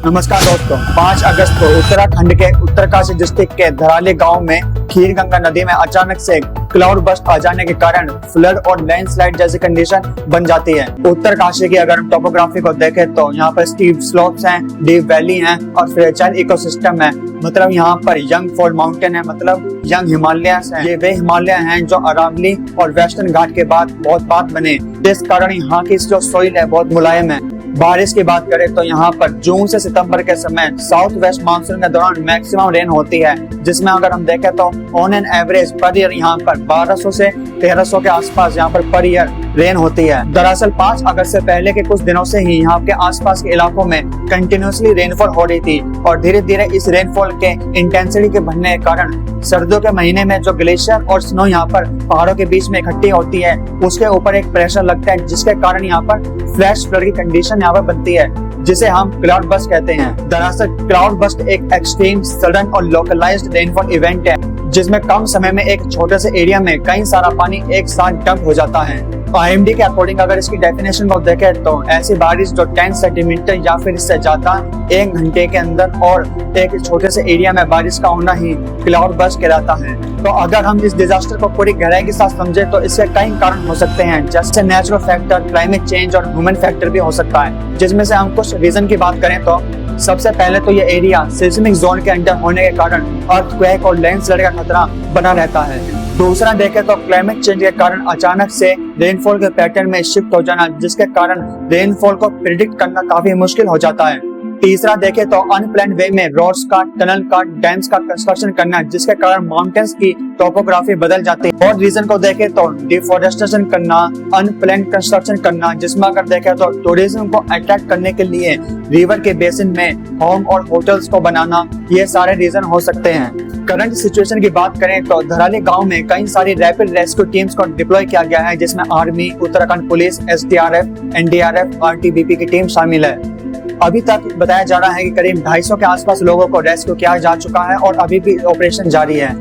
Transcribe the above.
नमस्कार दोस्तों, 5 अगस्त को उत्तराखंड के उत्तरकाशी डिस्ट्रिक्ट के धराली गांव में खीर गंगा नदी में अचानक से क्लाउड बस्ट आ जाने के कारण फ्लड और लैंडस्लाइड जैसी कंडीशन बन जाती है। उत्तरकाशी की अगर हम टोपोग्राफी को देखें तो यहाँ पर स्टीप स्लोप्स हैं, डीप वैली हैं और फ्रेजाइल इकोसिस्टम है। मतलब यहाँ पर यंग फॉल माउंटेन है, मतलब यंग हिमालयस हैं। ये वे हिमालय हैं जो अरावली और वेस्टर्न घाट के बाद बहुत बाद बने, जिस कारण यहाँ की जो सोइल है बहुत मुलायम है। बारिश की बात करें तो यहाँ पर जून से सितंबर के समय साउथ वेस्ट मानसून के दौरान मैक्सिमम रेन होती है, जिसमें अगर हम देखें तो on an average per year यहाँ पर 1200 से 1300 के आसपास यहाँ पर ईयर रेन होती है। दरअसल 5 अगस्त से पहले के कुछ दिनों से ही यहाँ के आसपास के इलाकों में कंटिन्यूसली रेनफॉल हो रही थी और धीरे धीरे इस रेनफॉल के इंटेंसिटी के बढ़ने के कारण सर्दियों के महीने में जो ग्लेशियर और स्नो यहाँ पर पहाड़ों के बीच में इकट्ठी होती है, उसके ऊपर एक प्रेशर लगता है, जिसके कारण यहाँ पर फ्लैश फ्लड की कंडीशन यहाँ पर बनती है, जिसे हम क्लाउड बस्ट कहते हैं। दरअसल क्लाउड बस्ट एक एक्सट्रीम सडन और लोकलाइज्ड रेनफॉल इवेंट है, जिसमें कम समय में एक छोटे से एरिया में कई सारा पानी एक साथ डंप हो जाता है। IMD के अकॉर्डिंग अगर इसकी डेफिनेशन को देखें तो ऐसी बारिश जो 10 सेंटीमीटर या फिर इससे ज्यादा 1 घंटे के अंदर और एक छोटे से एरिया में बारिश का होना ही क्लाउड बस्ट कहलाता है। तो अगर हम इस डिजास्टर को पूरी गहराई के साथ समझे तो इसके कई कारण हो सकते हैं, जैसे नेचुरल फैक्टर, क्लाइमेट चेंज और ह्यूमन फैक्टर भी हो सकता है। जिसमें से हम कुछ रीजन की बात करें तो सबसे पहले तो ये एरिया सिस्मिक जोन के अंदर होने के कारण अर्थक्वेक और लैंडस्लाइड का खतरा बना रहता है। दूसरा देखें तो क्लाइमेट चेंज के कारण अचानक से रेनफॉल के पैटर्न में शिफ्ट हो जाना, जिसके कारण रेनफॉल को प्रिडिक्ट करना काफी मुश्किल हो जाता है। तीसरा देखें तो अनप्लान्ड वे में रोड्स का, टनल का, डैम्स का कंस्ट्रक्शन करना, जिसके कारण माउंटेन्स की टोपोग्राफी बदल जाती है। और रीजन को देखें तो डिफॉरेस्टेशन करना, अनप्लान्ड कंस्ट्रक्शन करना, जिसमें अगर देखें तो टूरिज्म को अट्रैक्ट करने के लिए रिवर के बेसिन में होम और होटल्स को बनाना, ये सारे रीजन हो सकते हैं। करंट सिचुएशन की बात करें तो धराली गांव में कई सारी रैपिड रेस्क्यू टीम्स को डिप्लॉय किया गया है, जिसमें army, Uttarakhand police, SDRF, NDRF, RTBP की टीम शामिल है। अभी तक बताया जा रहा है कि करीब 250 के आसपास लोगों को रेस्क्यू किया जा चुका है और अभी भी ऑपरेशन जारी है।